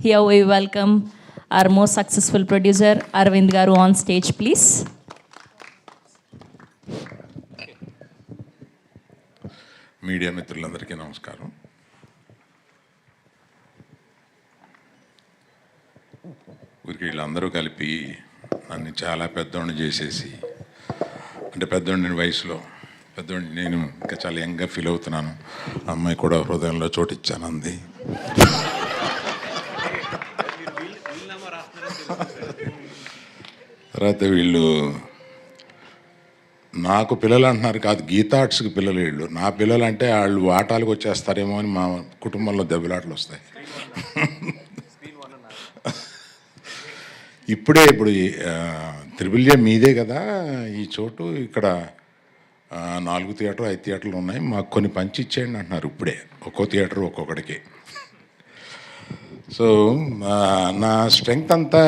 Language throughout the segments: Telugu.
Here we welcome our most successful producer, Arvind Garu, on stage, please. Media మిత్రులందరికీ నమస్కారం. ఊరికి వీళ్ళందరూ కలిపి నన్ను చాలా పెద్దోడిని చేసేసి, అంటే పెద్దోడిని వయసులో పెద్దోడిని, నేను ఇంకా చాలా యంగ్గా ఫీల్ అవుతున్నాను. అమ్మాయి కూడా హృదయంలో చోటిచ్చాను అంది. తర్వాత వీళ్ళు నాకు పిల్లలు అంటున్నారు, కాదు గీతా ఆర్ట్స్కి పిల్లలు వీళ్ళు. నా పిల్లలు అంటే వాళ్ళు ఆటాలకు వచ్చేస్తారేమో అని మా కుటుంబంలో దెబ్బలాటలు వస్తాయి. ఇప్పుడు త్రిబుల్ ఏ మీదే కదా ఈ చోటు, ఇక్కడ 4 థియేటర్లు 5 థియేటర్లు ఉన్నాయి, మాకు కొన్ని పంచి ఇచ్చేయండి అంటున్నారు ఇప్పుడే, ఒక్కో థియేటర్ ఒక్కొక్కడికి. సో నా స్ట్రెంగ్త్ అంతా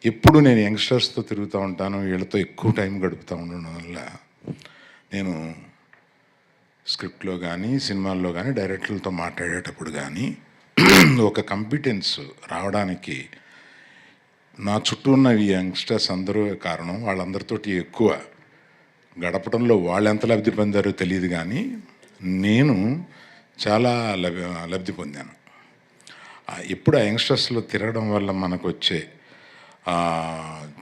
ఎప్పుడు నేను యంగ్స్టర్స్తో తిరుగుతూ ఉంటాను, వీళ్ళతో ఎక్కువ టైం గడుపుతూ ఉండడం వల్ల నేను స్క్రిప్ట్లో కానీ సినిమాల్లో కానీ డైరెక్టర్లతో మాట్లాడేటప్పుడు కానీ ఒక కాంపిటెన్స్ రావడానికి నా చుట్టూ ఉన్న ఈ యంగ్స్టర్స్ అందరూ కారణం. వాళ్ళందరితోటి ఎక్కువ గడపడంలో వాళ్ళు ఎంత లబ్ధి పొందారో తెలియదు, కానీ నేను చాలా లబ్ధి పొందాను. ఎప్పుడు ఆ యంగ్స్టర్స్లో తిరగడం వల్ల మనకు వచ్చే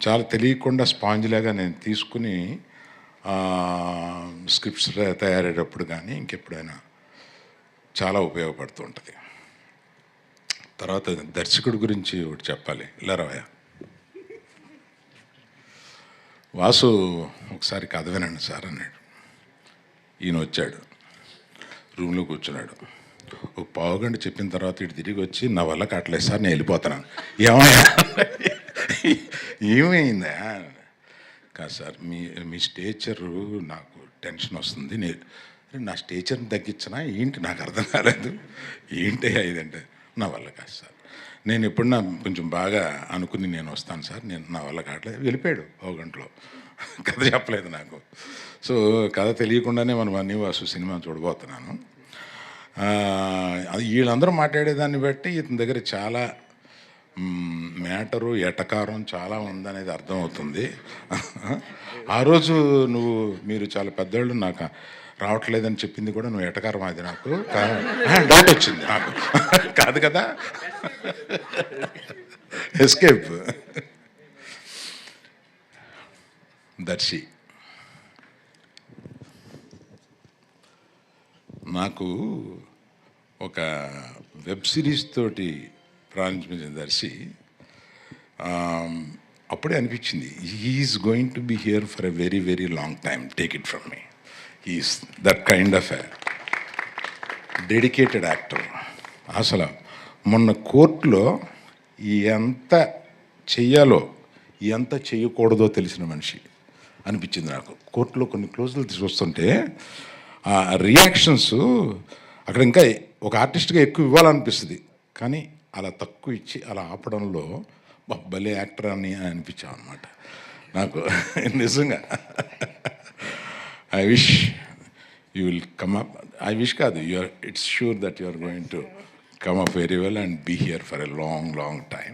చాలా తెలియకుండా స్పాంజ్లాగా నేను తీసుకుని స్క్రిప్ట్స్ తయారయ్యేటప్పుడు కానీ ఇంకెప్పుడైనా చాలా ఉపయోగపడుతూ ఉంటుంది. తర్వాత దర్శకుడి గురించి ఒకటి చెప్పాలి. ఇలా రావయ్యా వాసు, ఒకసారి కథ వినండి సార్ అన్నాడు. ఈయన వచ్చాడు, రూమ్లో కూర్చున్నాడు. ఒక పావుగంట చెప్పిన తర్వాత ఇటు తిరిగి వచ్చి, నా వల్ల కావట్లేదు సార్, నేను వెళ్ళిపోతున్నాను. ఏమయ్యా ఏమైందా? కాదు సార్, మీ స్టేచరు నాకు టెన్షన్ వస్తుంది, నా స్టేచర్ని తగ్గించినా ఏంటి నాకు అర్థం కాలేదు. ఏంటి ఇదంటే, నా వల్ల కాదు సార్, నేను ఎప్పుడన్నా కొంచెం బాగా అనుకుని నేను వస్తాను సార్, నా వల్ల కావట్లేదు. వెళ్ళిపోయాడు ఒక గంటలో. కథ చెప్పలేదు నాకు. సో కథ తెలియకుండానే మనం అన్ని వాసు సినిమా చూడబోతున్నాను. వీళ్ళందరూ మాట్లాడేదాన్ని బట్టి ఇతని దగ్గర చాలా మ్యాటరు ఎటకారం చాలా ఉందనేది అర్థమవుతుంది. ఆ రోజు మీరు చాలా పెద్దవాళ్ళు, నాకు రావట్లేదని చెప్పింది కూడా నువ్వు ఎటకారం, అది నాకు డౌట్ వచ్చింది నాకు. కాదు కదా, ఎస్కేప్. దర్శి నాకు ఒక వెబ్ సిరీస్ తోటి ప్రారంభించిన దర్శి అప్పుడే అనిపించింది, he's going to be here for a very very long time, take it from me. He's that kind of a dedicated actor. అసలు మొన్న కోర్టులో ఎంత చెయ్యాలో ఎంత చేయకూడదో తెలిసిన మనిషి అనిపించింది నాకు. కోర్టులో కొన్ని క్లోజులు తీసుకొస్తుంటే ఆ రియాక్షన్స్ అక్కడ ఇంకా ఒక ఆర్టిస్ట్గా ఎక్కువ ఇవ్వాలనిపిస్తుంది, కానీ అలా తక్కువ ఇచ్చి అలా ఆపడంలో భలే యాక్టర్ అని అనిపించాం అనమాట నాకు. నిజంగా I wish you will come up. I wish కాదు, it's sure that you are going to come up very well and be here for a long, long time.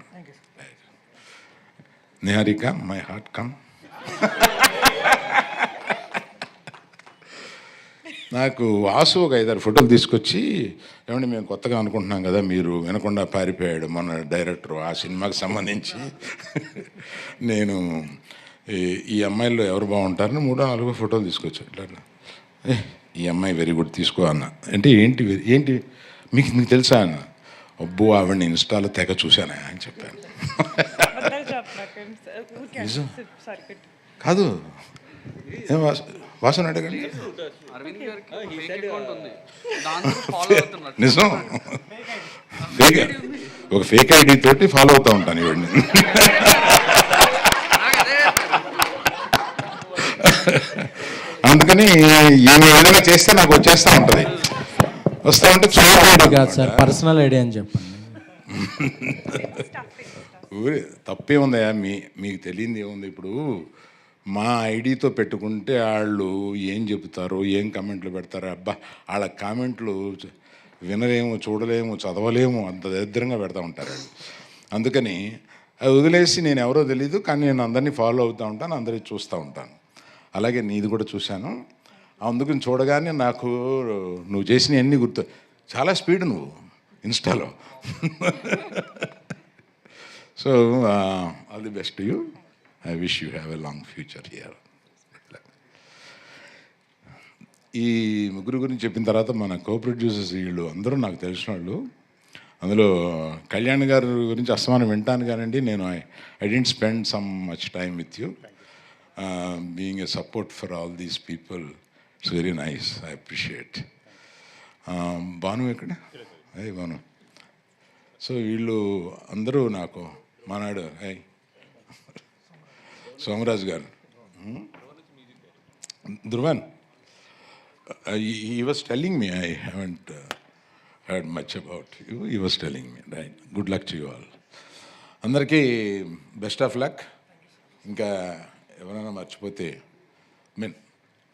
Niharika, my heart come. నాకు వాసు ఒక 5-6 ఫోటోలు తీసుకొచ్చి, ఏమంటే మేము కొత్తగా అనుకుంటున్నాం కదా, మీరు వినకుండా పారిపోయాడు మొన్న డైరెక్టర్ ఆ సినిమాకి సంబంధించి. నేను ఈ అమ్మాయిల్లో ఎవరు బాగుంటారని 3-4 ఫోటోలు తీసుకొచ్చి, ఇట్లా ఈ అమ్మాయి వెరీ గుడ్ తీసుకో అన్న. అంటే ఏంటి మీకు తెలుసా అన్న. అబ్బో ఆవిడని ఇన్స్టాలో తెగ చూశానా అని చెప్పాను. కాదు, ఏం వాసన అడగండి. నిజం, ఒక ఫేక్ ఐడి తోటి ఫాలో అవుతూ ఉంటాను ఇవన్నీ. అందుకని ఈమె ఏదైనా చేస్తే నాకు వచ్చేస్తూ ఉంటుంది. వస్తా ఉంటే కాదు సార్, పర్సనల్ ఐడియా అని చెప్పండి. తప్పే ఉందయా, మీకు తెలియంది ఏముంది. ఇప్పుడు మా ఐడితో పెట్టుకుంటే వాళ్ళు ఏం చెబుతారో, ఏం కామెంట్లు పెడతారో, అబ్బా వాళ్ళ కామెంట్లు వినలేము, చూడలేము, చదవలేము, అంత దరిద్రంగా పెడతా ఉంటారు వాళ్ళు. అందుకని అది వదిలేసి నేను ఎవరో తెలీదు, కానీ నేను అందరినీ ఫాలో అవుతూ ఉంటాను, అందరినీ చూస్తూ ఉంటాను. అలాగే నీది కూడా చూశాను. అందుకని చూడగానే నాకు నువ్వు చేసిన అన్నీ గుర్తు. చాలా స్పీడ్ నువ్వు ఇన్స్టాలో. So all the best you. I wish you have a long future here. ఈ ముగ్గురు గురించి చెప్పిన తర్వాత మన కో ప్రొడ్యూసర్స్ వీళ్ళు అందరూ నాకు తెలిసిన వాళ్ళు. అందులో కళ్యాణ్ గారి గురించి అస్తమానం వింటాను కానండి, నేను I didn't spend some much time with you. Being a support for all these people, it's very nice, I appreciate. Bhanu ఎక్కడ? అయ్యి భాను. సో వీళ్ళు అందరూ నాకు మానాడు. సోమరాజు గారు, Dhruvan, he was telling me, I haven't heard much about you. He was telling me, right? Good luck to you all. అందరికీ బెస్ట్ ఆఫ్ లక్. ఇంకా ఎవరైనా మర్చిపోతే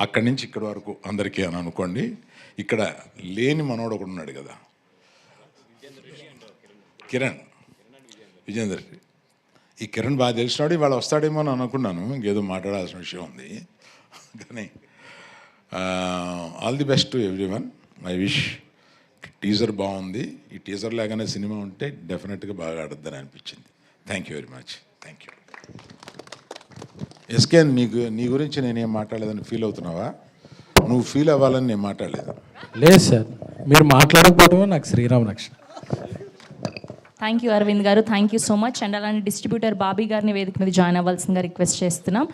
అక్కడి నుంచి ఇక్కడి వరకు అందరికీ అని అనుకోండి. ఇక్కడ లేని మనోడు ఒకడు ఉన్నాడు కదా, కిరణ్ విజేందర్. ఈ కిరణ్ బాగా తెలిసినాడు, ఇవాళ వస్తాడేమో అని అనుకున్నాను, ఇంకేదో మాట్లాడాల్సిన విషయం ఉంది. కానీ all the best to every one. I wish. Teaser బాగుంది. ఈ టీజర్ లాగానే సినిమా ఉంటే డెఫినెట్గా బాగా ఆడద్దని అనిపించింది. Thank you very much. Thank you. SK, నీ గురించి నేనేం మాట్లాడలేదని ఫీల్ అవుతున్నావా? నువ్వు ఫీల్ అవ్వాలని నేను మాట్లాడలేదు. లేదు సార్, మీరు మాట్లాడకపోవడమే నాకు శ్రీరామ్ రక్షణ. థ్యాంక్ యూ అరవింద్ గారు, thank you so much. And అలానే డిస్ట్రిబ్యూటర్ బాబీ గారిని వేదిక మీద జాయిన్ అవ్వాల్సిందిగా రిక్వెస్ట్ చేస్తున్నాం.